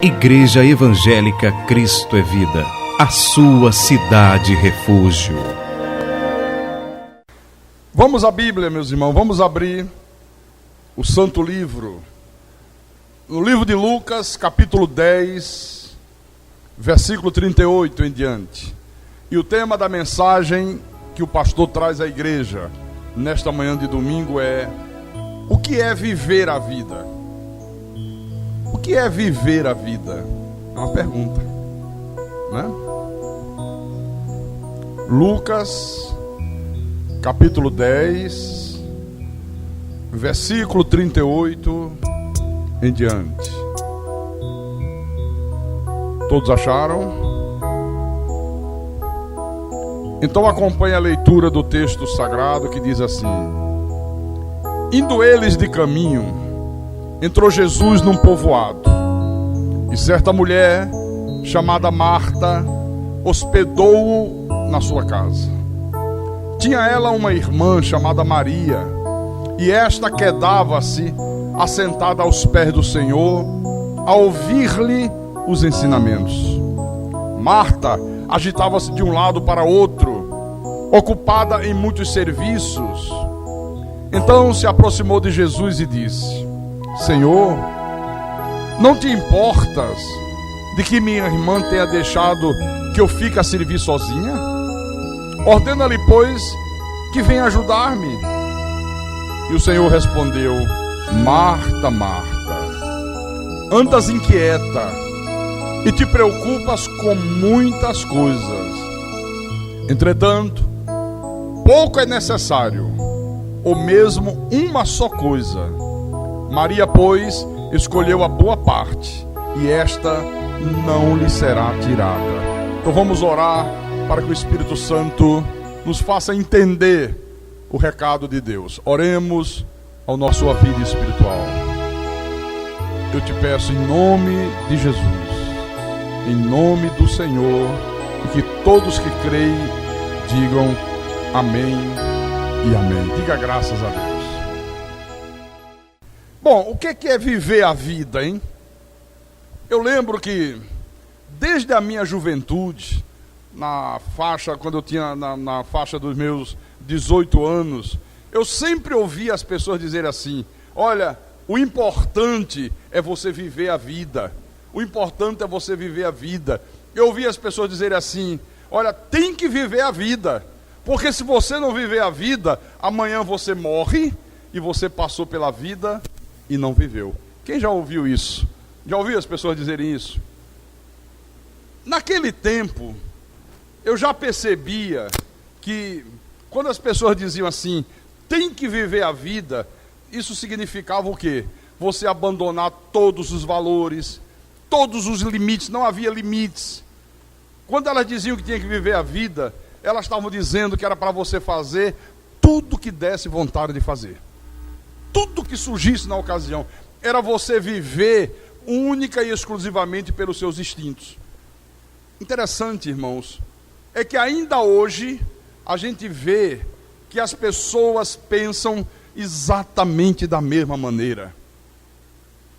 Igreja Evangélica Cristo é Vida, a sua cidade refúgio. Vamos à Bíblia, meus irmãos, vamos abrir o Santo Livro. No livro de Lucas, capítulo 10, versículo 38 em diante. E o tema da mensagem que o pastor traz à igreja nesta manhã de domingo é: o que é viver a vida? O que é viver a vida? É uma pergunta, né? Lucas, capítulo 10, versículo 38 em diante. Todos acharam? Então acompanhe a leitura do texto sagrado que diz assim: indo eles de caminho, entrou Jesus num povoado, e certa mulher, chamada Marta, hospedou-o na sua casa. Tinha ela uma irmã chamada Maria, e esta quedava-se assentada aos pés do Senhor, a ouvir-lhe os ensinamentos. Marta agitava-se de um lado para outro, ocupada em muitos serviços. Então se aproximou de Jesus e disse: Senhor, não te importas de que minha irmã tenha deixado que eu fique a servir sozinha? Ordena-lhe, pois, que venha ajudar-me. E o Senhor respondeu: Marta, Marta, andas inquieta e te preocupas com muitas coisas. Entretanto, pouco é necessário, ou mesmo uma só coisa. Maria, pois, escolheu a boa parte, e esta não lhe será tirada. Então vamos orar para que o Espírito Santo nos faça entender o recado de Deus. Oremos ao nosso vida espiritual. Eu te peço em nome de Jesus, em nome do Senhor, e que todos que creem digam amém e amém. Diga graças a Deus. Bom, o que é viver a vida, hein? Eu lembro que desde a minha juventude, quando eu tinha na faixa dos meus 18 anos, eu sempre ouvia as pessoas dizerem assim: olha, o importante é você viver a vida. O importante é você viver a vida. Eu ouvia as pessoas dizerem assim: olha, tem que viver a vida, porque se você não viver a vida, amanhã você morre e você passou pela vida e não viveu. Quem já ouviu isso? Já ouviu as pessoas dizerem isso? Naquele tempo, eu já percebia que quando as pessoas diziam assim, tem que viver a vida, isso significava o quê? Você abandonar todos os valores, todos os limites, não havia limites. Quando elas diziam que tinha que viver a vida, elas estavam dizendo que era para você fazer tudo que desse vontade de fazer. Tudo que surgisse na ocasião, era você viver única e exclusivamente pelos seus instintos. Interessante, irmãos, é que ainda hoje a gente vê que as pessoas pensam exatamente da mesma maneira.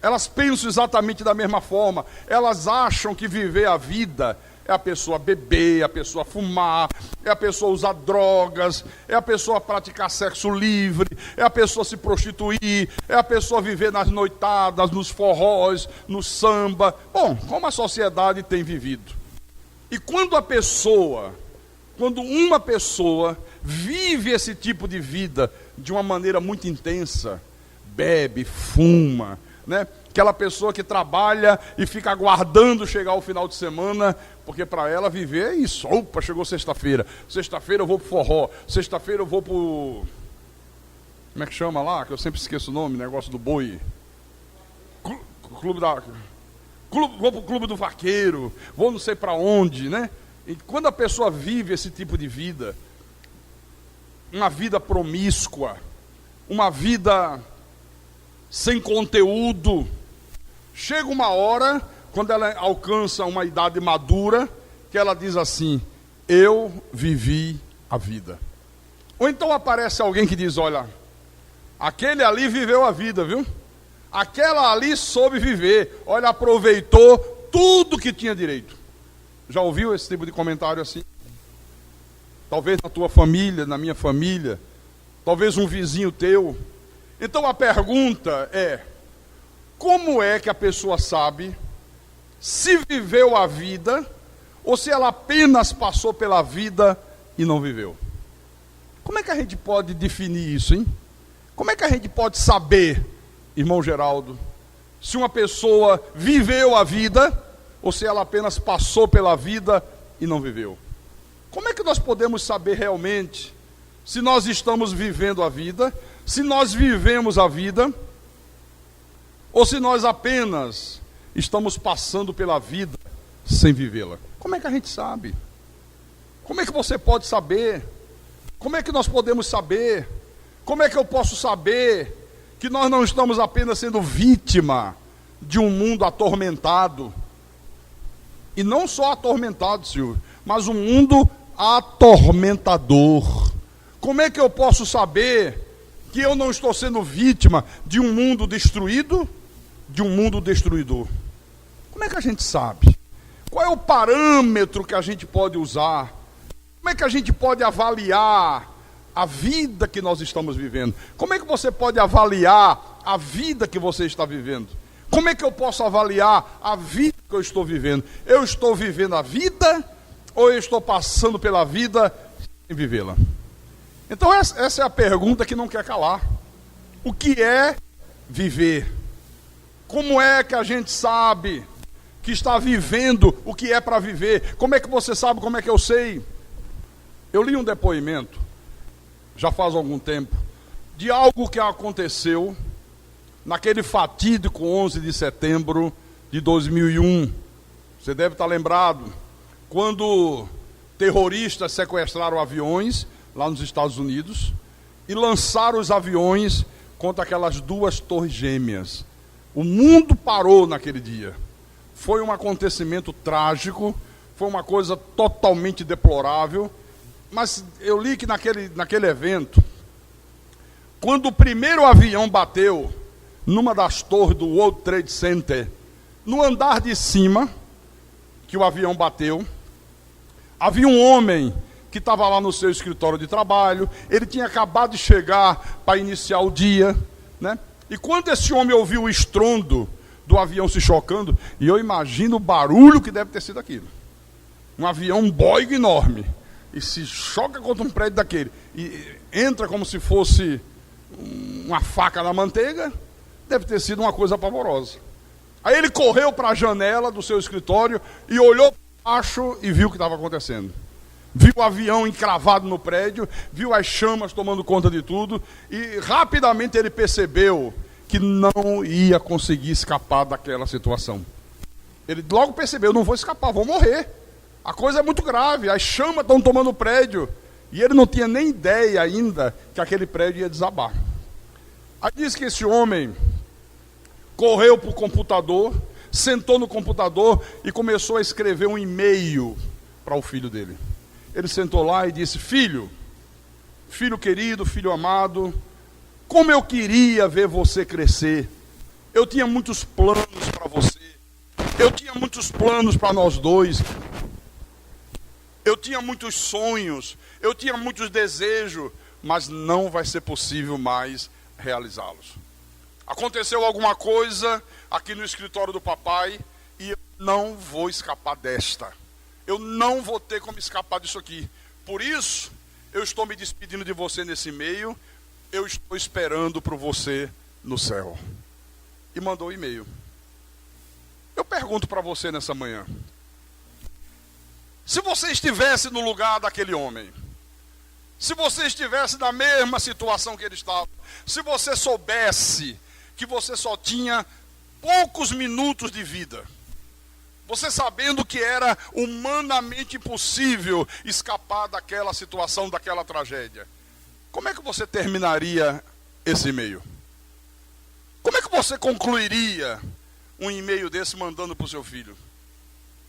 Elas pensam exatamente da mesma forma. Elas acham que viver a vida é a pessoa beber, é a pessoa fumar, é a pessoa usar drogas, é a pessoa praticar sexo livre, é a pessoa se prostituir, é a pessoa viver nas noitadas, nos forróis, no samba. Bom, como a sociedade tem vivido. E quando uma pessoa vive esse tipo de vida de uma maneira muito intensa, bebe, fuma, né? Aquela pessoa que trabalha e fica aguardando chegar o final de semana, porque para ela viver é isso. Opa, chegou sexta-feira. Sexta-feira eu vou pro forró. Sexta-feira eu vou pro... Como é que chama lá? Que eu sempre esqueço o nome, negócio do boi. Vou pro clube do vaqueiro. Vou não sei para onde, né? E quando a pessoa vive esse tipo de vida, uma vida promíscua, uma vida sem conteúdo, chega uma hora, quando ela alcança uma idade madura, que ela diz assim: eu vivi a vida. Ou então aparece alguém que diz: olha, aquele ali viveu a vida, viu? Aquela ali soube viver. Olha, aproveitou tudo que tinha direito. Já ouviu esse tipo de comentário assim? Talvez na tua família, na minha família, talvez um vizinho teu. Então a pergunta é: como é que a pessoa sabe se viveu a vida ou se ela apenas passou pela vida e não viveu? Como é que a gente pode definir isso, hein? Como é que a gente pode saber, irmão Geraldo, se uma pessoa viveu a vida ou se ela apenas passou pela vida e não viveu? Como é que nós podemos saber realmente se nós estamos vivendo a vida, se nós vivemos a vida, ou se nós apenas estamos passando pela vida sem vivê-la? Como é que a gente sabe? Como é que você pode saber? Como é que nós podemos saber? Como é que eu posso saber que nós não estamos apenas sendo vítima de um mundo atormentado? E não só atormentado, Silvio, mas um mundo atormentador. Como é que eu posso saber que eu não estou sendo vítima de um mundo destruído, de um mundo destruidor? Como é que a gente sabe? Qual é o parâmetro que a gente pode usar? Como é que a gente pode avaliar a vida que nós estamos vivendo? Como é que você pode avaliar a vida que você está vivendo? Como é que eu posso avaliar a vida que eu estou vivendo? Eu estou vivendo a vida ou eu estou passando pela vida sem vivê-la? Então essa é a pergunta que não quer calar. O que é viver? Como é que a gente sabe que está vivendo o que é para viver? Como é que você sabe? Como é que eu sei? Eu li um depoimento, já faz algum tempo, de algo que aconteceu naquele fatídico 11 de setembro de 2001. Você deve estar lembrado, quando terroristas sequestraram aviões lá nos Estados Unidos e lançaram os aviões contra aquelas duas torres gêmeas. O mundo parou naquele dia. Foi um acontecimento trágico, foi uma coisa totalmente deplorável, mas eu li que naquele evento, quando o primeiro avião bateu numa das torres do World Trade Center, no andar de cima, que o avião bateu, havia um homem que estava lá no seu escritório de trabalho, ele tinha acabado de chegar para iniciar o dia, né? E quando esse homem ouviu o estrondo do avião se chocando, e eu imagino o barulho que deve ter sido aquilo. Um avião, um Boeing enorme, e se choca contra um prédio daquele, e entra como se fosse uma faca na manteiga, deve ter sido uma coisa pavorosa. Aí ele correu para a janela do seu escritório e olhou para baixo e viu o que estava acontecendo. Viu o avião encravado no prédio, viu as chamas tomando conta de tudo, e rapidamente ele percebeu que não ia conseguir escapar daquela situação. Ele logo percebeu: não vou escapar, vou morrer. A coisa é muito grave, as chamas estão tomando o prédio. E ele não tinha nem ideia ainda que aquele prédio ia desabar. Aí diz que esse homem correu para o computador, sentou no computador e começou a escrever um e-mail para o filho dele. Ele sentou lá e disse: filho querido, filho amado, como eu queria ver você crescer. Eu tinha muitos planos para você. Eu tinha muitos planos para nós dois. Eu tinha muitos sonhos. Eu tinha muitos desejos. Mas não vai ser possível mais realizá-los. Aconteceu alguma coisa aqui no escritório do papai e eu não vou escapar desta. Eu não vou ter como escapar disso aqui. Por isso, eu estou me despedindo de você nesse e-mail. Eu estou esperando por você no céu. E mandou o e-mail. Eu pergunto para você nessa manhã: se você estivesse no lugar daquele homem, se você estivesse na mesma situação que ele estava, se você soubesse que você só tinha poucos minutos de vida, você sabendo que era humanamente impossível escapar daquela situação, daquela tragédia, como é que você terminaria esse e-mail? Como é que você concluiria um e-mail desse mandando para o seu filho?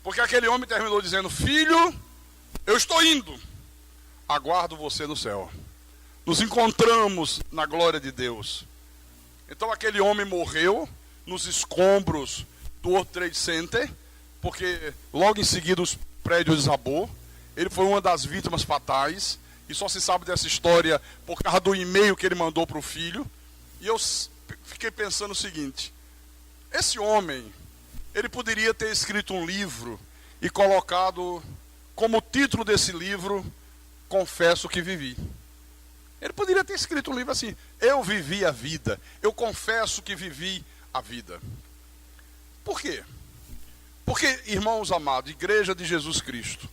Porque aquele homem terminou dizendo: filho, eu estou indo, aguardo você no céu. Nos encontramos na glória de Deus. Então aquele homem morreu nos escombros do World Trade Center, porque logo em seguida os prédios desabou. Ele foi uma das vítimas fatais, e só se sabe dessa história por causa do e-mail que ele mandou para o filho. E eu fiquei pensando o seguinte: esse homem, ele poderia ter escrito um livro e colocado como título desse livro, Confesso que Vivi. Ele poderia ter escrito um livro assim: eu vivi a vida, eu confesso que vivi a vida. Por quê? Porque, irmãos amados, Igreja de Jesus Cristo,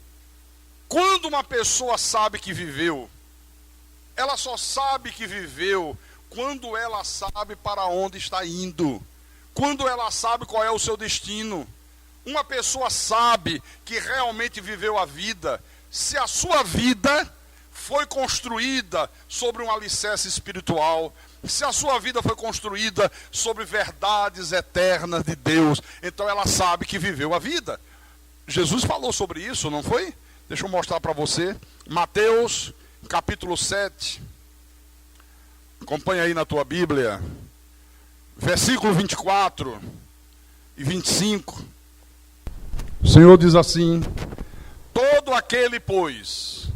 quando uma pessoa sabe que viveu, ela só sabe que viveu quando ela sabe para onde está indo, quando ela sabe qual é o seu destino. Uma pessoa sabe que realmente viveu a vida se a sua vida foi construída sobre um alicerce espiritual, se a sua vida foi construída sobre verdades eternas de Deus, então ela sabe que viveu a vida. Jesus falou sobre isso, não foi? Deixa eu mostrar para você. Mateus, capítulo 7. Acompanha aí na tua Bíblia. Versículo 24 e 25. O Senhor diz assim: todo aquele, pois,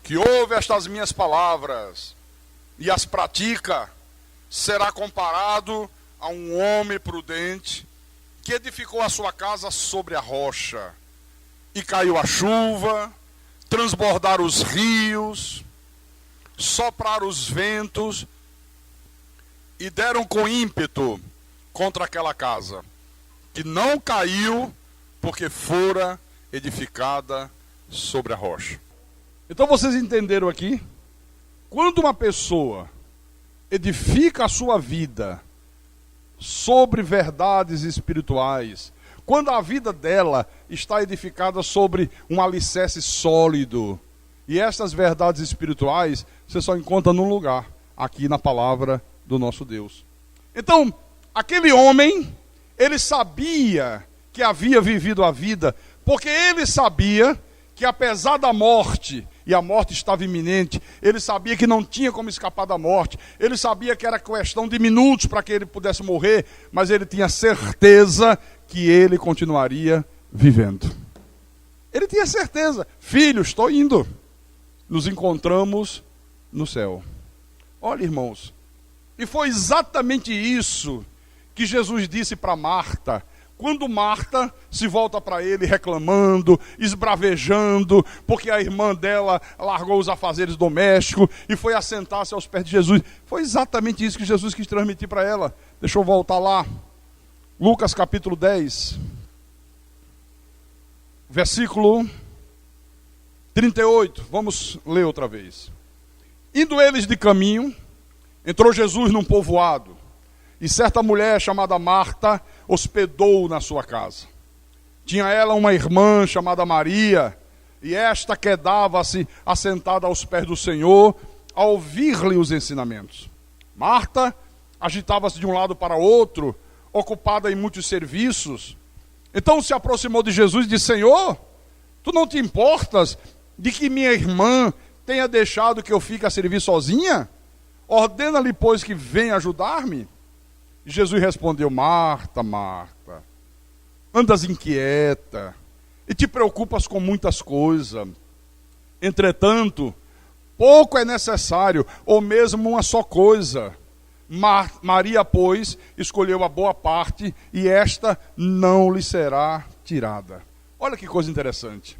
que ouve estas minhas palavras e as pratica, será comparado a um homem prudente que edificou a sua casa sobre a rocha. E caiu a chuva, transbordaram os rios, sopraram os ventos e deram com ímpeto contra aquela casa, que não caiu porque fora edificada sobre a rocha. Então vocês entenderam aqui? Quando uma pessoa edifica a sua vida sobre verdades espirituais, quando a vida dela está edificada sobre um alicerce sólido, e estas verdades espirituais você só encontra num lugar, aqui na palavra do nosso Deus. Então, aquele homem, ele sabia que havia vivido a vida, porque ele sabia que apesar da morte, e a morte estava iminente, ele sabia que não tinha como escapar da morte, ele sabia que era questão de minutos para que ele pudesse morrer, mas ele tinha certeza que ele continuaria vivendo. Ele tinha certeza: filho, estou indo, nos encontramos no céu. Olha, irmãos, e foi exatamente isso que Jesus disse para Marta, quando Marta se volta para ele reclamando, esbravejando, porque a irmã dela largou os afazeres domésticos e foi assentar-se aos pés de Jesus. Foi exatamente isso que Jesus quis transmitir para ela. Deixa eu voltar lá. Lucas capítulo 10, versículo 38. Vamos ler outra vez. Indo eles de caminho, entrou Jesus num povoado, e certa mulher chamada Marta hospedou na sua casa. Tinha ela uma irmã chamada Maria, e esta quedava-se assentada aos pés do Senhor, a ouvir-lhe os ensinamentos. Marta agitava-se de um lado para outro, ocupada em muitos serviços. Então se aproximou de Jesus e disse: Senhor, tu não te importas de que minha irmã tenha deixado que eu fique a servir sozinha? Ordena-lhe, pois, que venha ajudar-me. E Jesus respondeu: Marta, Marta, andas inquieta e te preocupas com muitas coisas. Entretanto, pouco é necessário, ou mesmo uma só coisa. Maria, pois, escolheu a boa parte, e esta não lhe será tirada. Olha que coisa interessante.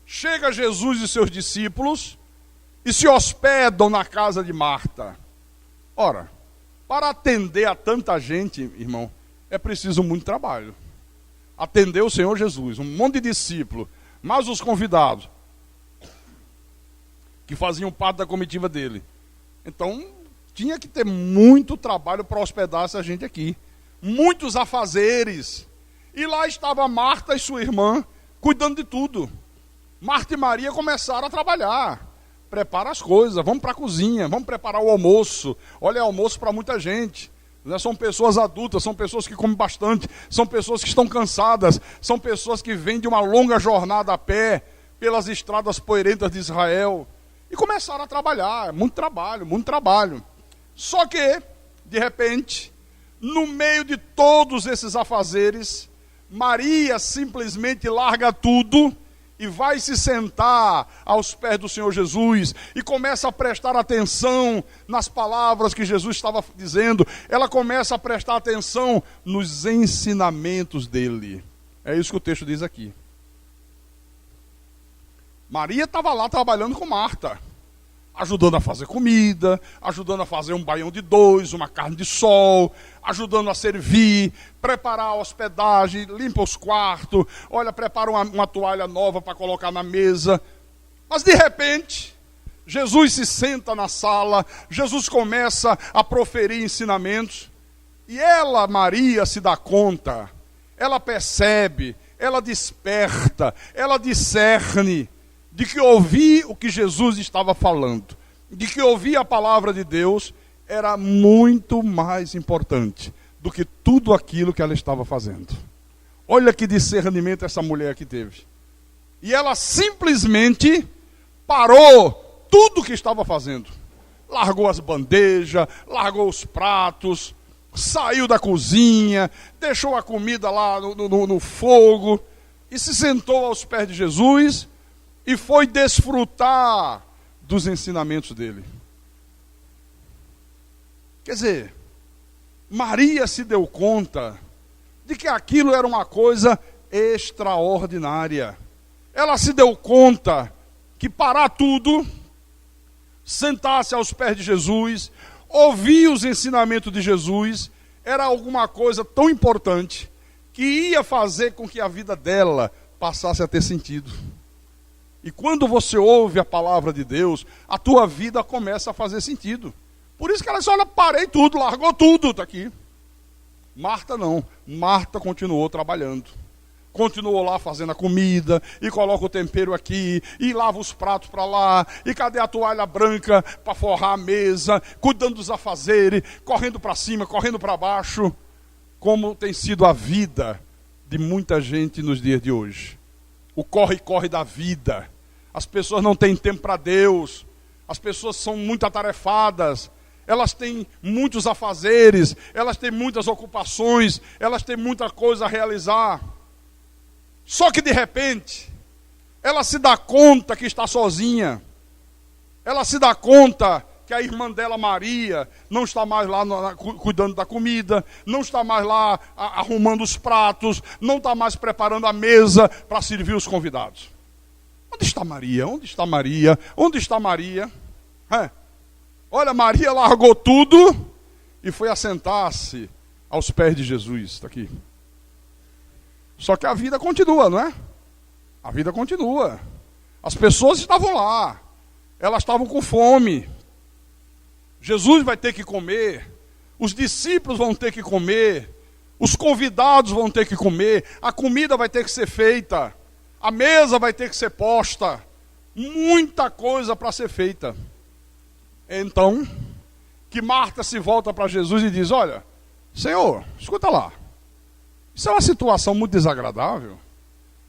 Chega Jesus e seus discípulos e se hospedam na casa de Marta. Ora, para atender a tanta gente, irmão, é preciso muito trabalho. Atender o Senhor Jesus, um monte de discípulos, mais os convidados, que faziam parte da comitiva dele. Então, tinha que ter muito trabalho para hospedar essa gente aqui. Muitos afazeres. E lá estava Marta e sua irmã, cuidando de tudo. Marta e Maria começaram a trabalhar. Prepara as coisas, vamos para a cozinha, vamos preparar o almoço. Olha, é almoço para muita gente. São pessoas adultas, são pessoas que comem bastante, são pessoas que estão cansadas, são pessoas que vêm de uma longa jornada a pé, pelas estradas poeirentas de Israel. E começaram a trabalhar, muito trabalho, muito trabalho. Só que, De repente, no meio de todos esses afazeres, Maria simplesmente larga tudo e vai se sentar aos pés do Senhor Jesus e começa a prestar atenção nas palavras que Jesus estava dizendo. Ela começa a prestar atenção nos ensinamentos dele. É isso que o texto diz aqui. Maria estava lá trabalhando com Marta, ajudando a fazer comida, ajudando a fazer um baião de dois, uma carne de sol, ajudando a servir, preparar a hospedagem, limpa os quartos, olha, prepara uma toalha nova para colocar na mesa. Mas de repente, Jesus se senta na sala, Jesus começa a proferir ensinamentos, e ela, Maria, se dá conta, ela percebe, ela desperta, ela discerne, de que ouvir o que Jesus estava falando, de que ouvir a palavra de Deus era muito mais importante do que tudo aquilo que ela estava fazendo. Olha que discernimento essa mulher aqui teve. E ela simplesmente parou tudo o que estava fazendo. Largou as bandejas, largou os pratos, saiu da cozinha, deixou a comida lá no fogo e se sentou aos pés de Jesus e foi desfrutar dos ensinamentos dele. Quer dizer, Maria se deu conta de que aquilo era uma coisa extraordinária. Ela se deu conta que parar tudo, sentar-se aos pés de Jesus, ouvir os ensinamentos de Jesus, era alguma coisa tão importante que ia fazer com que a vida dela passasse a ter sentido. E quando você ouve a palavra de Deus, a tua vida começa a fazer sentido. Por isso que ela disse, olha, parei tudo, largou tudo, está aqui. Marta não, Marta continuou trabalhando. Continuou lá fazendo a comida, e coloca o tempero aqui, e lava os pratos para lá, e cadê a toalha branca para forrar a mesa, cuidando dos afazeres, correndo para cima, correndo para baixo. Como tem sido a vida de muita gente nos dias de hoje. O corre-corre da vida. As pessoas não têm tempo para Deus. As pessoas são muito atarefadas. Elas têm muitos afazeres. Elas têm muitas ocupações. Elas têm muita coisa a realizar. Só que de repente, ela se dá conta que está sozinha. Ela se dá conta que a irmã dela, Maria, não está mais lá cuidando da comida, não está mais lá arrumando os pratos, não está mais preparando a mesa para servir os convidados. Onde está Maria? Onde está Maria? Onde está Maria? Olha, Maria largou tudo e foi assentar-se aos pés de Jesus. Está aqui. Só que a vida continua, não é? A vida continua. As pessoas estavam lá. Elas estavam com fome. Jesus vai ter que comer. Os discípulos vão ter que comer. Os convidados vão ter que comer. A comida vai ter que ser feita. A mesa vai ter que ser posta. Muita coisa para ser feita. Então, que Marta se volta para Jesus e diz, olha, Senhor, escuta lá. Isso é uma situação muito desagradável.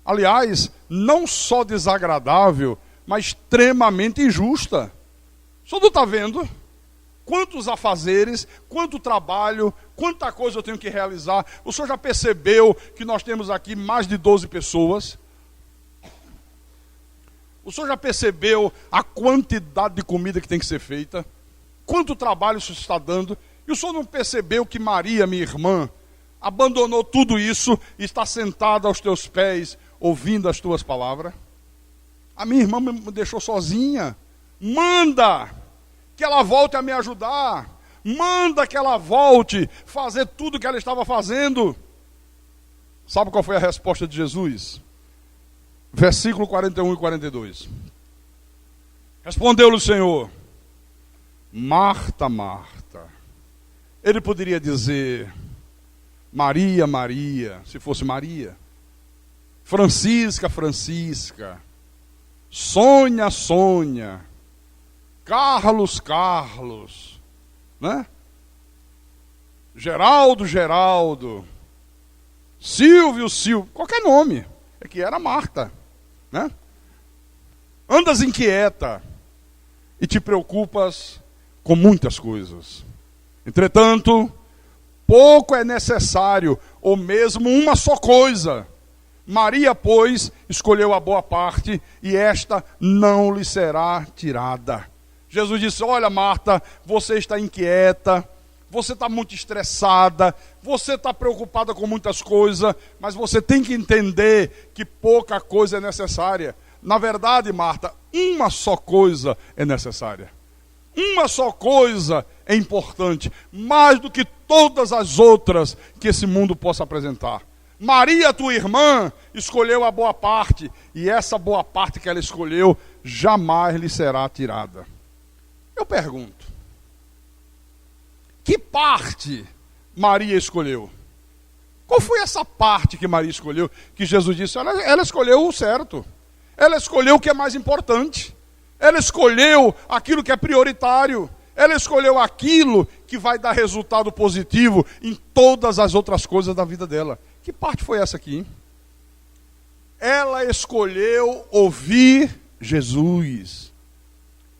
Aliás, não só desagradável, mas extremamente injusta. O senhor não está vendo quantos afazeres, quanto trabalho, quanta coisa eu tenho que realizar? O senhor já percebeu que nós temos aqui mais de 12 pessoas? O senhor já percebeu a quantidade de comida que tem que ser feita? Quanto trabalho isso está dando? E o senhor não percebeu que Maria, minha irmã, abandonou tudo isso e está sentada aos teus pés, ouvindo as tuas palavras? A minha irmã me deixou sozinha. Manda que ela volte a me ajudar. Manda que ela volte a fazer tudo que ela estava fazendo. Sabe qual foi a resposta de Jesus? Versículo 41 e 42. Respondeu-lhe o Senhor, Marta, Marta. Ele poderia dizer Maria, Maria, se fosse Maria. Francisca, Francisca. Sônia, Sônia. Carlos, Carlos. Né? Geraldo, Geraldo. Silvio, Silvio. Qualquer nome. É que era Marta. Né? Andas inquieta e te preocupas com muitas coisas. Entretanto, pouco é necessário, ou mesmo uma só coisa. Maria, pois, escolheu a boa parte, e esta não lhe será tirada. Jesus disse: olha, Marta, você está inquieta, você está muito estressada, você está preocupada com muitas coisas, mas você tem que entender que pouca coisa é necessária. Na verdade, Marta, uma só coisa é necessária. Uma só coisa é importante, mais do que todas as outras que esse mundo possa apresentar. Maria, tua irmã, escolheu a boa parte, e essa boa parte que ela escolheu jamais lhe será tirada. Eu pergunto, que parte Maria escolheu? Qual foi essa parte que Maria escolheu? Que Jesus disse, ela escolheu o certo. Ela escolheu o que é mais importante. Ela escolheu aquilo que é prioritário. Ela escolheu aquilo que vai dar resultado positivo em todas as outras coisas da vida dela. Que parte foi essa aqui, hein? Ela escolheu ouvir Jesus.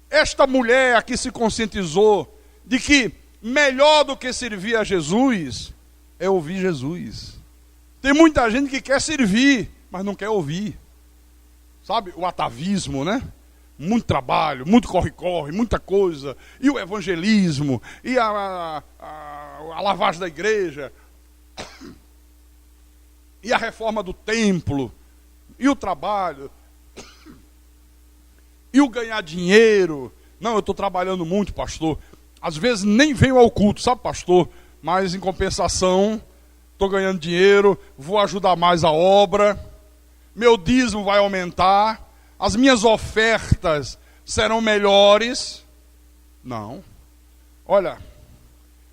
Esta mulher aqui se conscientizou de que melhor do que servir a Jesus é ouvir Jesus. Tem muita gente que quer servir, mas não quer ouvir. Sabe, o atavismo, né? Muito trabalho, muito corre-corre, muita coisa. E o evangelismo, e a lavagem da igreja, e a reforma do templo, e o trabalho, e o ganhar dinheiro. Não, eu estou trabalhando muito, pastor. Às vezes nem venho ao culto, sabe, pastor? Mas em compensação, estou ganhando dinheiro, vou ajudar mais a obra, meu dízimo vai aumentar, as minhas ofertas serão melhores. Não. Olha,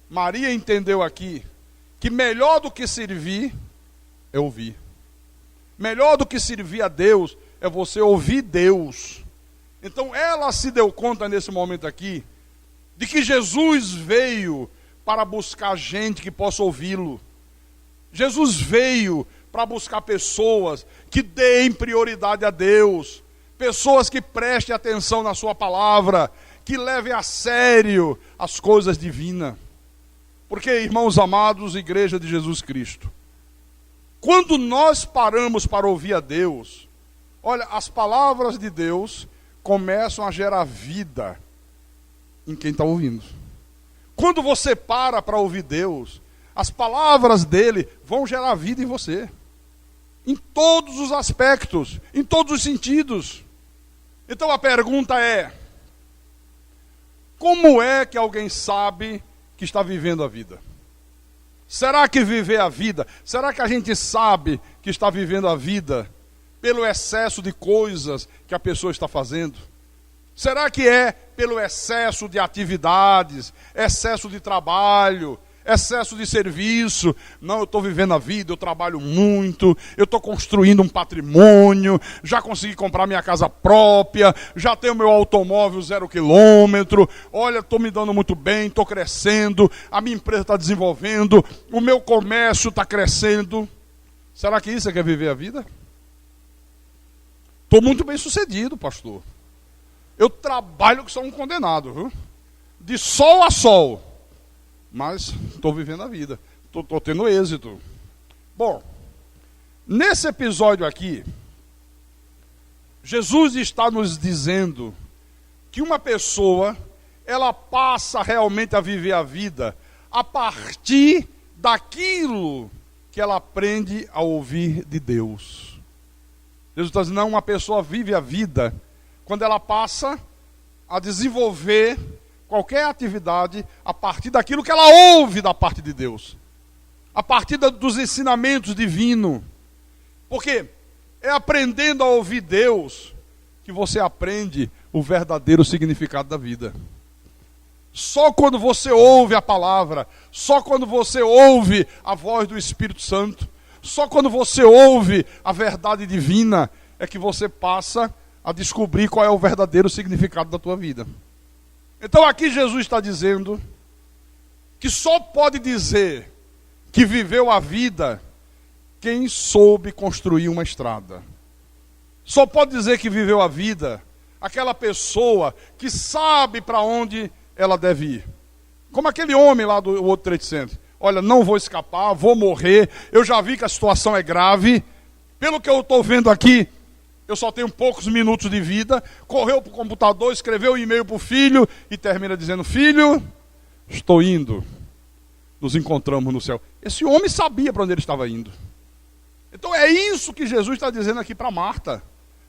Maria entendeu aqui que melhor do que servir é ouvir. Melhor do que servir a Deus é você ouvir Deus. Então ela se deu conta nesse momento aqui de que Jesus veio para buscar gente que possa ouvi-lo. Jesus veio para buscar pessoas que deem prioridade a Deus, pessoas que prestem atenção na sua palavra, que levem a sério as coisas divinas. Porque, irmãos amados, igreja de Jesus Cristo, quando nós paramos para ouvir a Deus, olha, as palavras de Deus começam a gerar vida em quem está ouvindo. Quando você para ouvir Deus, as palavras dele vão gerar vida em você. Em todos os aspectos, em todos os sentidos. Então a pergunta é: como é que alguém sabe que está vivendo a vida? Será que viver a vida, será que a gente sabe que está vivendo a vida pelo excesso de coisas que a pessoa está fazendo? Será que é pelo excesso de atividades, excesso de trabalho, excesso de serviço? Não, eu estou vivendo a vida, eu trabalho muito, eu estou construindo um patrimônio, já consegui comprar minha casa própria, já tenho meu automóvel 0 km, olha, estou me dando muito bem, estou crescendo, a minha empresa está desenvolvendo, o meu comércio está crescendo. Será que isso é viver a vida? Estou muito bem sucedido, pastor. Eu trabalho que sou um condenado, viu? De sol a sol. Mas estou vivendo a vida. Estou tendo êxito. Bom, nesse episódio aqui, Jesus está nos dizendo que uma pessoa, ela passa realmente a viver a vida a partir daquilo que ela aprende a ouvir de Deus. Jesus está dizendo, não, uma pessoa vive a vida quando ela passa a desenvolver qualquer atividade a partir daquilo que ela ouve da parte de Deus, a partir dos ensinamentos divinos. Porque é aprendendo a ouvir Deus que você aprende o verdadeiro significado da vida. Só quando você ouve a palavra, só quando você ouve a voz do Espírito Santo, só quando você ouve a verdade divina, é que você passa a descobrir qual é o verdadeiro significado da tua vida. Então aqui Jesus está dizendo que só pode dizer que viveu a vida quem soube construir uma estrada. Só pode dizer que viveu a vida aquela pessoa que sabe para onde ela deve ir. Como aquele homem lá do outro Trade Center. Olha, não vou escapar, vou morrer. Eu já vi que a situação é grave. Pelo que eu estou vendo aqui, eu só tenho poucos minutos de vida. Correu para o computador, escreveu um e-mail para o filho e termina dizendo: filho, estou indo. Nos encontramos no céu. Esse homem sabia para onde ele estava indo. Então é isso que Jesus está dizendo aqui para Marta.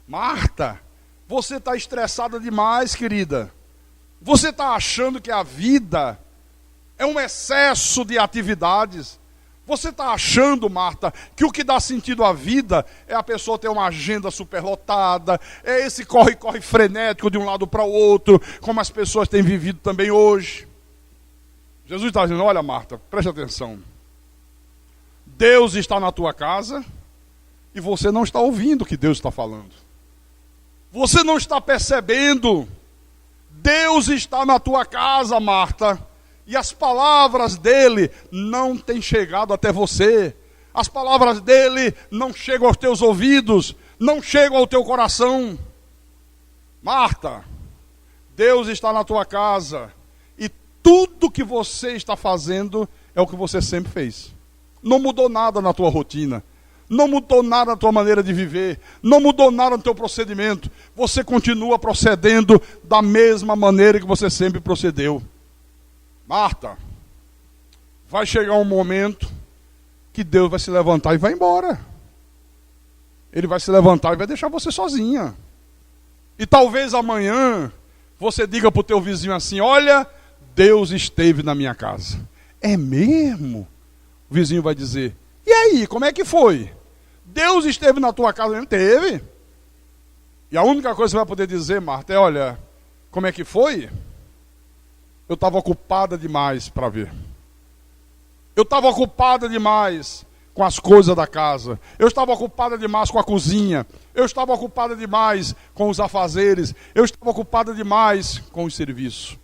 Marta, você está estressada demais, querida. Você está achando que a vida é um excesso de atividades. Você está achando, Marta, que o que dá sentido à vida é a pessoa ter uma agenda superlotada, é esse corre-corre frenético de um lado para o outro, como as pessoas têm vivido também hoje. Jesus está dizendo: olha, Marta, preste atenção. Deus está na tua casa e você não está ouvindo o que Deus está falando. Você não está percebendo. Deus está na tua casa, Marta, e as palavras dele não têm chegado até você. As palavras dele não chegam aos teus ouvidos, não chegam ao teu coração. Marta, Deus está na tua casa e tudo que você está fazendo é o que você sempre fez. Não mudou nada na tua rotina. Não mudou nada na tua maneira de viver. Não mudou nada no teu procedimento. Você continua procedendo da mesma maneira que você sempre procedeu. Marta, vai chegar um momento que Deus vai se levantar e vai embora. Ele vai se levantar e vai deixar você sozinha. E talvez amanhã você diga para o teu vizinho assim: olha, Deus esteve na minha casa. É mesmo? O vizinho vai dizer: e aí, como é que foi? Deus esteve na tua casa mesmo? Teve. E a única coisa que você vai poder dizer, Marta, é: olha, como é que foi? Eu estava ocupada demais para ver. Eu estava ocupada demais com as coisas da casa. Eu estava ocupada demais com a cozinha. Eu estava ocupada demais com os afazeres. Eu estava ocupada demais com o serviço.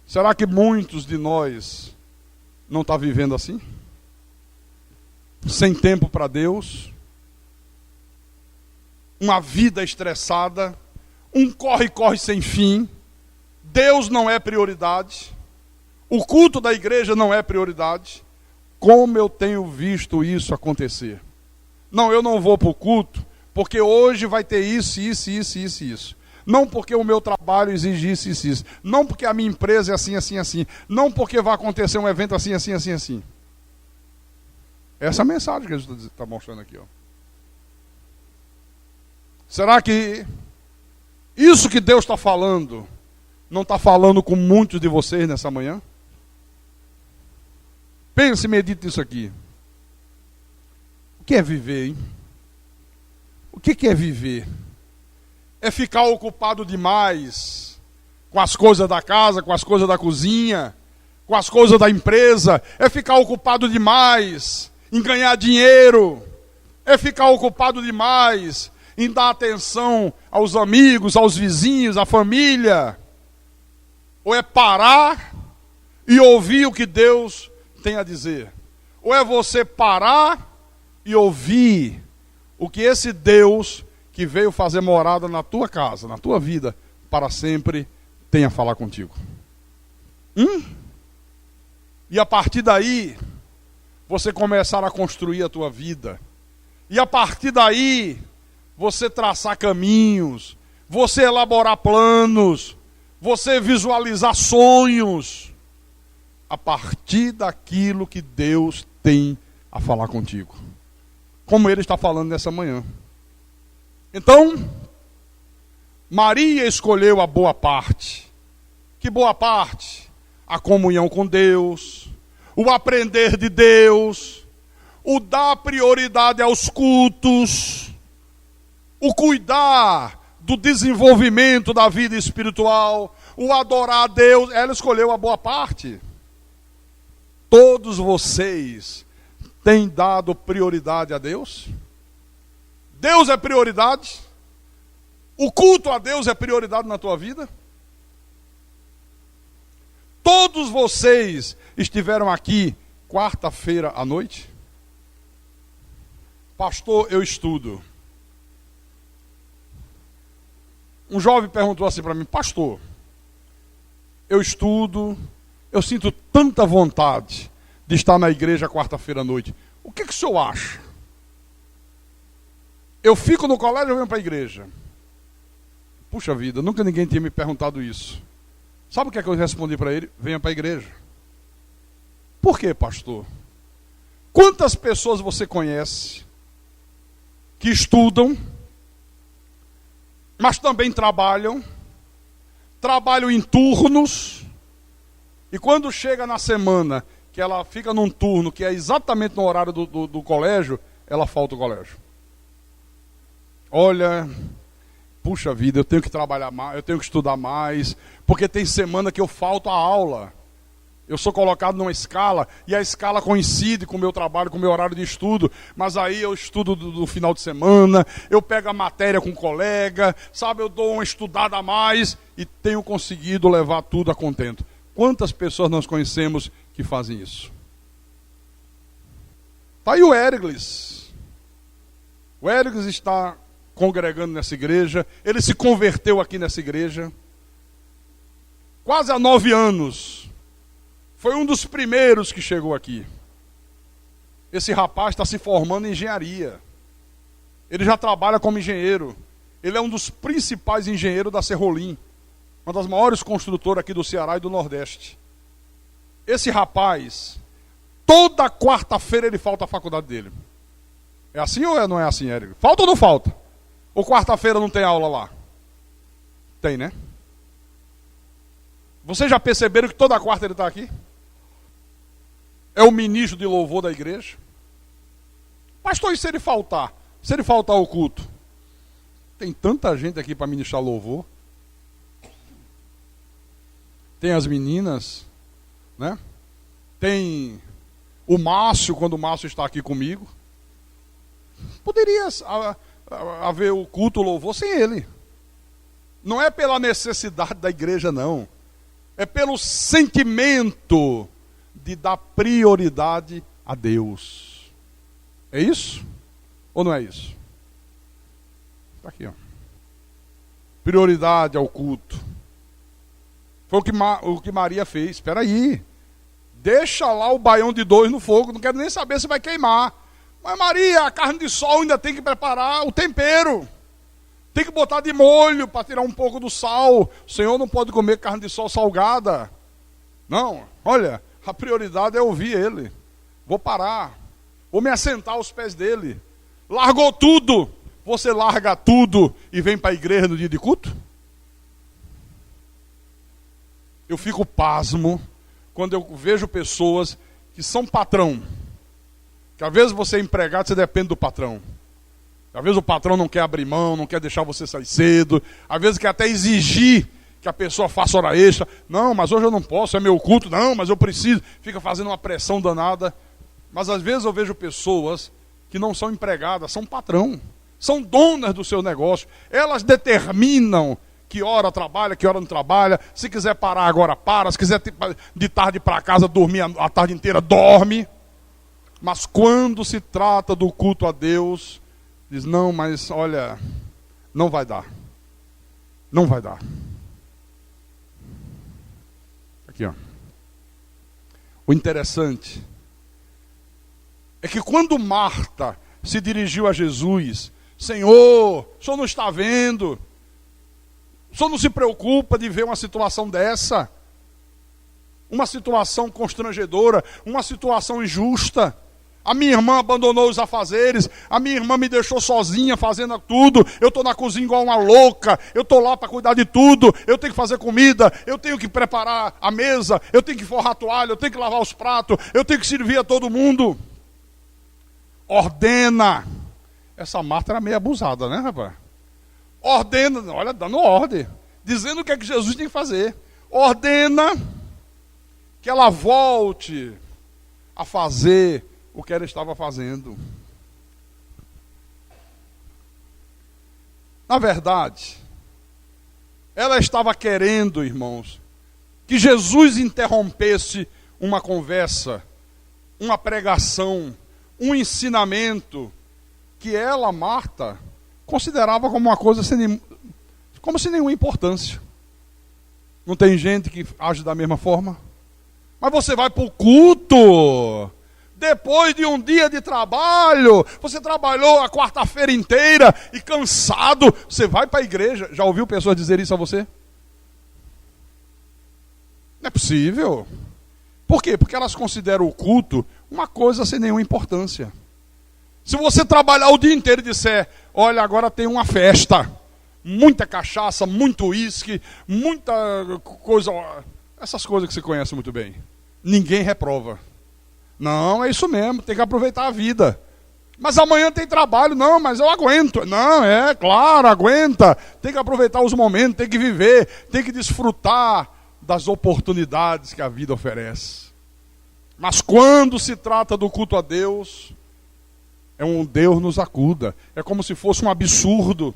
Será que muitos de nós não estão vivendo assim? Sem tempo para Deus, uma vida estressada, um corre-corre sem fim. Deus não é prioridade, o culto da igreja não é prioridade. Como eu tenho visto isso acontecer? Não, eu não vou para o culto, porque hoje vai ter isso. Não porque o meu trabalho exige isso. Não porque a minha empresa é assim. Não porque vai acontecer um evento assim. Essa é a mensagem que Jesus está mostrando aqui. Ó. Será que isso que Deus está falando não está falando com muitos de vocês nessa manhã? Pense e medite nisso aqui. O que é viver, hein? O que é viver? É ficar ocupado demais com as coisas da casa, com as coisas da cozinha, com as coisas da empresa. É ficar ocupado demais em ganhar dinheiro. É ficar ocupado demais em dar atenção aos amigos, aos vizinhos, à família. Ou é parar e ouvir o que Deus tem a dizer. Ou é você parar e ouvir o que esse Deus que veio fazer morada na tua casa, na tua vida, para sempre, tem a falar contigo. E a partir daí, você começar a construir a tua vida. E a partir daí, você traçar caminhos, você elaborar planos, você visualizar sonhos, a partir daquilo que Deus tem a falar contigo. Como Ele está falando nessa manhã. Então, Maria escolheu a boa parte. Que boa parte? A comunhão com Deus, o aprender de Deus, o dar prioridade aos cultos, o cuidar do desenvolvimento da vida espiritual, o adorar a Deus. Ela escolheu a boa parte. Todos vocês têm dado prioridade a Deus? Deus é prioridade? O culto a Deus é prioridade na tua vida? Todos vocês estiveram aqui quarta-feira à noite? Pastor, eu estudo. Um jovem perguntou assim para mim: pastor, eu estudo, eu sinto tanta vontade de estar na igreja quarta-feira à noite. O que o senhor acha? Eu fico no colégio ou venho para a igreja? Puxa vida, nunca ninguém tinha me perguntado isso. Sabe o que é que eu respondi para ele? Venha para a igreja. Por quê, pastor? Quantas pessoas você conhece que estudam, mas também trabalham em turnos, e quando chega na semana, que ela fica num turno que é exatamente no horário do colégio, ela falta o colégio. Olha, puxa vida, eu tenho que trabalhar mais, eu tenho que estudar mais, porque tem semana que eu falto a aula. Eu sou colocado numa escala, e a escala coincide com o meu trabalho, com o meu horário de estudo, mas aí eu estudo do final de semana, eu pego a matéria com o colega, sabe, eu dou uma estudada a mais, e tenho conseguido levar tudo a contento. Quantas pessoas nós conhecemos que fazem isso? Está aí o Érigles. O Érigles está congregando nessa igreja, ele se converteu aqui nessa igreja, quase há 9 anos, foi um dos primeiros que chegou aqui. Esse rapaz está se formando em engenharia, ele já trabalha como engenheiro, ele é um dos principais engenheiros da Serrolim, uma das maiores construtoras aqui do Ceará e do Nordeste. Esse rapaz, toda quarta-feira ele falta à faculdade dele. É assim ou não é assim, Érico? Falta ou não falta? Ou quarta-feira não tem aula lá? Tem, né? Vocês já perceberam que toda quarta ele está aqui? É o ministro de louvor da igreja. Pastor, e se ele faltar? Se ele faltar ao culto? Tem tanta gente aqui para ministrar louvor. Tem as meninas, né? Tem o Márcio, quando o Márcio está aqui comigo. Poderia haver o culto, o louvor sem ele. Não é pela necessidade da igreja, não. É pelo sentimento de dar prioridade a Deus. É isso? Ou não é isso? Está aqui, ó. Prioridade ao culto. Foi o que Maria fez. Espera aí. Deixa lá o baião de 2 no fogo. Não quero nem saber se vai queimar. Mas Maria, a carne de sol ainda tem que preparar o tempero. Tem que botar de molho para tirar um pouco do sal. O Senhor não pode comer carne de sol salgada. Não, olha, a prioridade é ouvir Ele. Vou parar. Vou me assentar aos pés dEle. Largou tudo. Você larga tudo e vem para a igreja no dia de culto? Eu fico pasmo quando eu vejo pessoas que são patrão. Que às vezes você é empregado, você depende do patrão. Às vezes o patrão não quer abrir mão, não quer deixar você sair cedo. Às vezes quer até exigir que a pessoa faça hora extra. Não, mas hoje eu não posso, é meu culto. Não, mas eu preciso. Fica fazendo uma pressão danada. Mas às vezes eu vejo pessoas que não são empregadas, são patrão. São donas do seu negócio. Elas determinam que hora trabalha, que hora não trabalha. Se quiser parar agora, para. Se quiser de tarde para casa dormir a tarde inteira, dorme. Mas quando se trata do culto a Deus, diz, não, mas olha, não vai dar. Não vai dar. Aqui, ó. O interessante é que quando Marta se dirigiu a Jesus, Senhor, o Senhor não está vendo? O Senhor não se preocupa de ver uma situação dessa? Uma situação constrangedora, uma situação injusta. A minha irmã abandonou os afazeres, a minha irmã me deixou sozinha fazendo tudo, eu estou na cozinha igual uma louca, eu estou lá para cuidar de tudo, eu tenho que fazer comida, eu tenho que preparar a mesa, eu tenho que forrar a toalha, eu tenho que lavar os pratos, eu tenho que servir a todo mundo. Ordena. Essa Marta era meio abusada, né, rapaz? Ordena, olha, dando ordem, dizendo o que é que Jesus tem que fazer. Ordena que ela volte a fazer o que ela estava fazendo. Na verdade, ela estava querendo, irmãos, que Jesus interrompesse uma conversa, uma pregação, um ensinamento que ela, Marta, considerava como uma coisa como sem nenhuma importância. Não tem gente que age da mesma forma? Mas você vai para o culto. Depois de um dia de trabalho, você trabalhou a quarta-feira inteira e cansado, você vai para a igreja. Já ouviu pessoas dizer isso a você? Não é possível. Por quê? Porque elas consideram o culto uma coisa sem nenhuma importância. Se você trabalhar o dia inteiro e disser, olha, agora tem uma festa, muita cachaça, muito uísque, muita coisa, essas coisas que você conhece muito bem, ninguém reprova. Não, é isso mesmo, tem que aproveitar a vida. Mas amanhã tem trabalho, não, mas eu aguento. Não, é claro, aguenta. Tem que aproveitar os momentos, tem que viver, tem que desfrutar das oportunidades que a vida oferece. Mas quando se trata do culto a Deus, é um Deus nos acuda. É como se fosse um absurdo.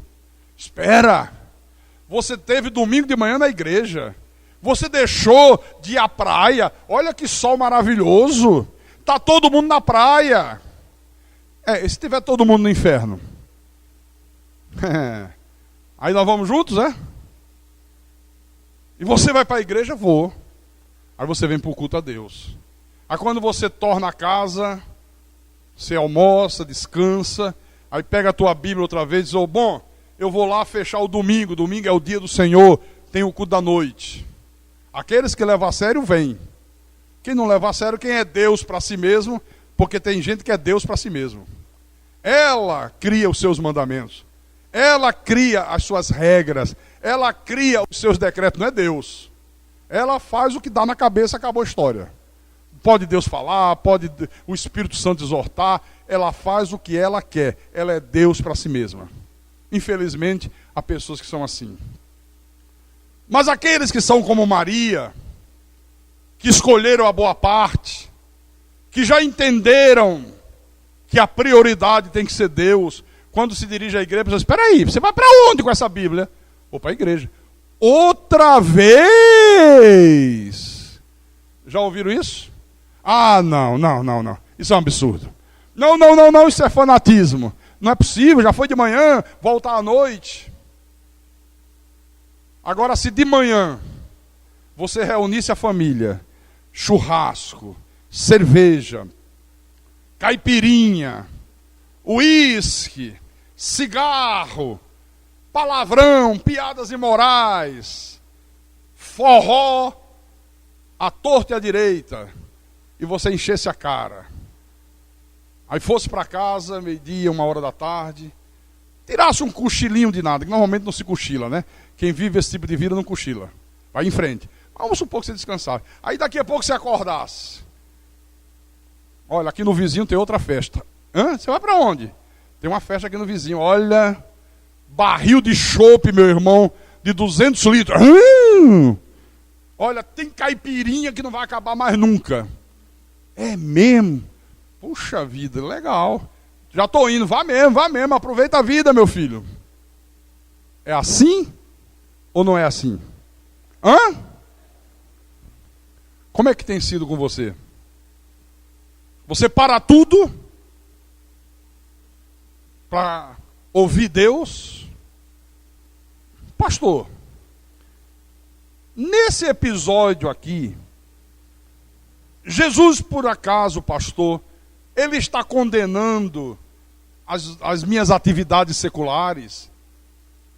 Espera, você teve domingo de manhã na igreja. Você deixou de ir à praia. Olha que sol maravilhoso. Está todo mundo na praia. E se tiver todo mundo no inferno? Aí nós vamos juntos, é? E você vai para a igreja? Vou. Aí você vem para o culto a Deus. Aí quando você torna a casa, você almoça, descansa, aí pega a tua Bíblia outra vez e diz, bom, eu vou lá fechar o domingo. Domingo é o dia do Senhor, tem o culto da noite. Aqueles que levam a sério, vêm. Quem não leva a sério, quem é Deus para si mesmo, porque tem gente que é Deus para si mesmo. Ela cria os seus mandamentos. Ela cria as suas regras. Ela cria os seus decretos, não é Deus. Ela faz o que dá na cabeça, acabou a história. Pode Deus falar, pode o Espírito Santo exortar, ela faz o que ela quer. Ela é Deus para si mesma. Infelizmente, há pessoas que são assim. Mas aqueles que são como Maria, que escolheram a boa parte, que já entenderam que a prioridade tem que ser Deus, quando se dirige à igreja, você diz, espera aí, você vai para onde com essa Bíblia? Vou para a igreja. Outra vez! Já ouviram isso? Ah, não. Isso é um absurdo. Não, isso é fanatismo. Não é possível, já foi de manhã, voltar à noite. Agora, se de manhã você reunisse a família, churrasco, cerveja, caipirinha, uísque, cigarro, palavrão, piadas imorais, forró, à torta e à direita, e você enchesse a cara, aí fosse para casa, meio-dia, 1h da tarde, tirasse um cochilinho de nada, que normalmente não se cochila, né? Quem vive esse tipo de vida não cochila. Vai em frente. Vamos supor que você descansasse. Aí daqui a pouco você acordasse. Olha, aqui no vizinho tem outra festa. Você vai para onde? Tem uma festa aqui no vizinho. Olha, barril de chopp, meu irmão, de 200 litros. Olha, tem caipirinha que não vai acabar mais nunca. É mesmo? Puxa vida, legal. Já estou indo, vá mesmo, aproveita a vida, meu filho. É assim ou não é assim? Como é que tem sido com você? Você para tudo para ouvir Deus? Pastor, nesse episódio aqui, Jesus, por acaso, pastor, ele está condenando as minhas atividades seculares?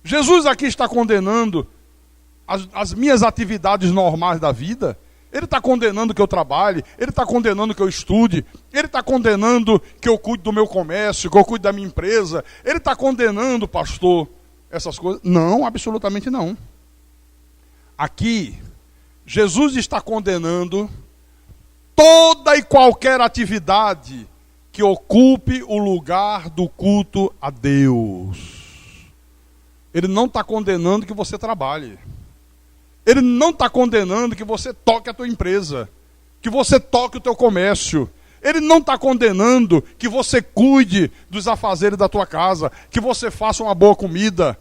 Jesus aqui está condenando as minhas atividades normais da vida? Ele está condenando que eu trabalhe, ele está condenando que eu estude, ele está condenando que eu cuide do meu comércio, que eu cuide da minha empresa, ele está condenando, pastor, essas coisas? Não, absolutamente não. Aqui, Jesus está condenando toda e qualquer atividade que ocupe o lugar do culto a Deus. Ele não está condenando que você trabalhe. Ele não está condenando que você toque a tua empresa, que você toque o teu comércio. Ele não está condenando que você cuide dos afazeres da tua casa, que você faça uma boa comida,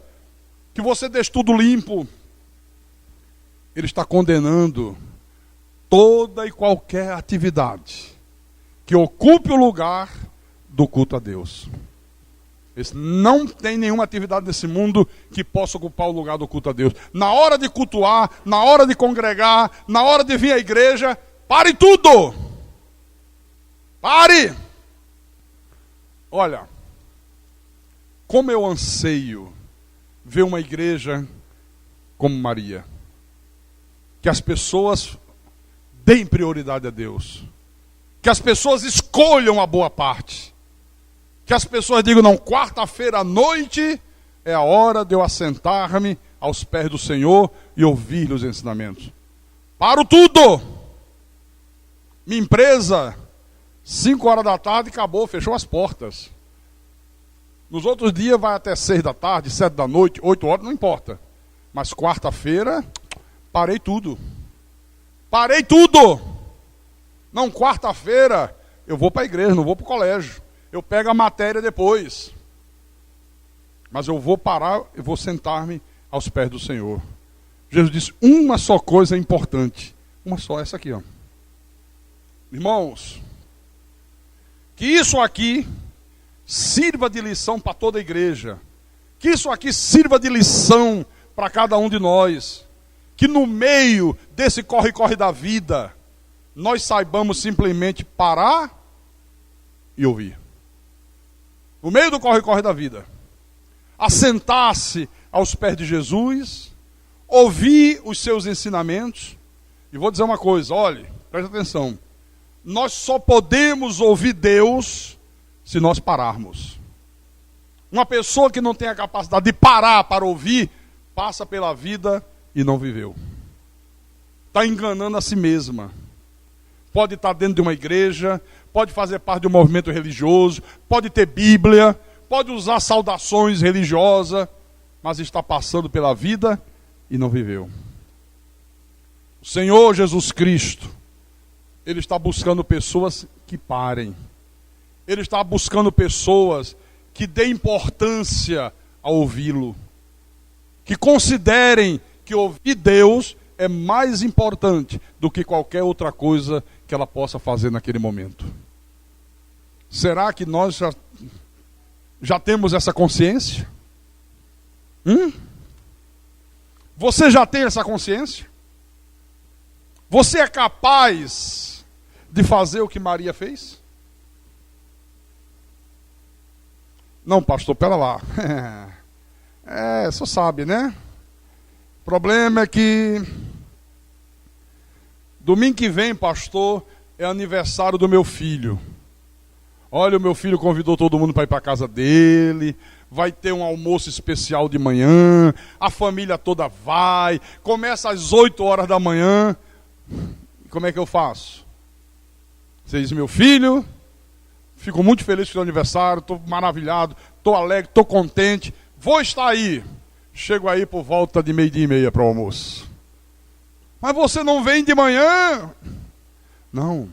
que você deixe tudo limpo. Ele está condenando toda e qualquer atividade que ocupe o lugar do culto a Deus. Não tem nenhuma atividade nesse mundo que possa ocupar o lugar do culto a Deus. Na hora de cultuar, na hora de congregar, na hora de vir à igreja, pare tudo! Pare! Olha, como eu anseio ver uma igreja como Maria. Que as pessoas deem prioridade a Deus. Que as pessoas escolham a boa parte. Que as pessoas digam, não, quarta-feira à noite é a hora de eu assentar-me aos pés do Senhor e ouvir os ensinamentos. Paro tudo! Minha empresa, 5 horas da tarde, acabou, fechou as portas. Nos outros dias vai até 6 da tarde, 7 da noite, 8 horas, não importa. Mas quarta-feira, parei tudo. Parei tudo! Não, quarta-feira eu vou para a igreja, não vou para o colégio. Eu pego a matéria depois. Mas eu vou parar, eu vou sentar-me aos pés do Senhor. Jesus disse, uma só coisa é importante. Uma só, essa aqui, ó. Irmãos, que isso aqui sirva de lição para toda a igreja. Que isso aqui sirva de lição para cada um de nós. Que no meio desse corre-corre da vida, nós saibamos simplesmente parar e ouvir. No meio do corre-corre da vida. Assentar-se aos pés de Jesus, ouvir os seus ensinamentos. E vou dizer uma coisa, olhe, preste atenção. Nós só podemos ouvir Deus se nós pararmos. Uma pessoa que não tem a capacidade de parar para ouvir, passa pela vida e não viveu. Está enganando a si mesma. Pode estar dentro de uma igreja, pode fazer parte de um movimento religioso, pode ter Bíblia, pode usar saudações religiosas, mas está passando pela vida e não viveu. O Senhor Jesus Cristo, Ele está buscando pessoas que parem. Ele está buscando pessoas que deem importância a ouvi-lo. Que considerem que ouvir Deus é mais importante do que qualquer outra coisa que ela possa fazer naquele momento. Será que nós já temos essa consciência? Você já tem essa consciência? Você é capaz de fazer o que Maria fez? Não, pastor, pera lá. Só sabe, né? O problema é que domingo que vem, pastor, é aniversário do meu filho. Olha, o meu filho convidou todo mundo para ir para a casa dele. Vai ter um almoço especial de manhã. A família toda vai. Começa às 8 horas da manhã. Como é que eu faço? Você diz, meu filho, fico muito feliz com o seu aniversário. Estou maravilhado, estou alegre, estou contente. Vou estar aí. Chego aí por volta de 12:30 para o almoço. Mas você não vem de manhã? Não,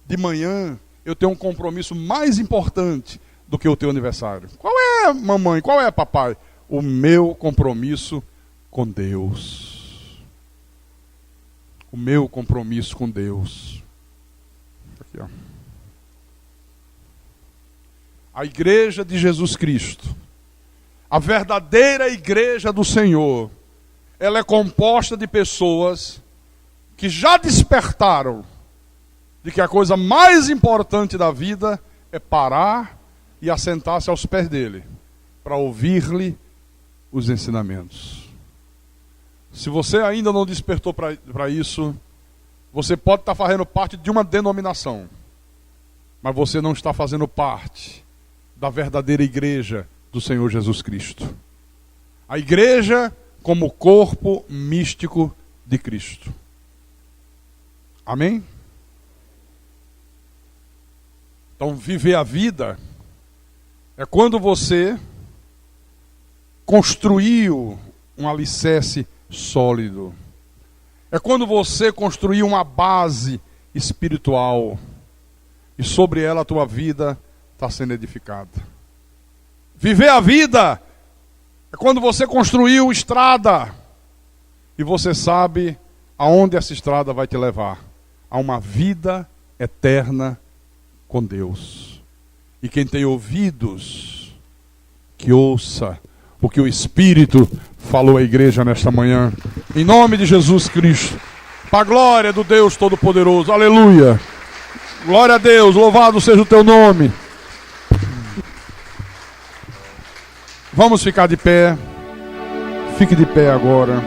de manhã eu tenho um compromisso mais importante do que o teu aniversário. Qual é, mamãe? Qual é, papai? O meu compromisso com Deus. O meu compromisso com Deus. Aqui, ó. A igreja de Jesus Cristo, a verdadeira igreja do Senhor, ela é composta de pessoas que já despertaram de que a coisa mais importante da vida é parar e assentar-se aos pés dele, para ouvir-lhe os ensinamentos. Se você ainda não despertou para isso, você pode estar fazendo parte de uma denominação, mas você não está fazendo parte da verdadeira igreja do Senhor Jesus Cristo. A igreja como corpo místico de Cristo. Amém? Então, viver a vida é quando você construiu um alicerce sólido. É quando você construiu uma base espiritual e sobre ela a tua vida está sendo edificada. Viver a vida é quando você construiu estrada e você sabe aonde essa estrada vai te levar. A uma vida eterna com Deus. E quem tem ouvidos, que ouça o que o Espírito falou à igreja nesta manhã. Em nome de Jesus Cristo. Para a glória do Deus Todo-Poderoso. Aleluia. Glória a Deus. Louvado seja o teu nome. Vamos ficar de pé. Fique de pé agora.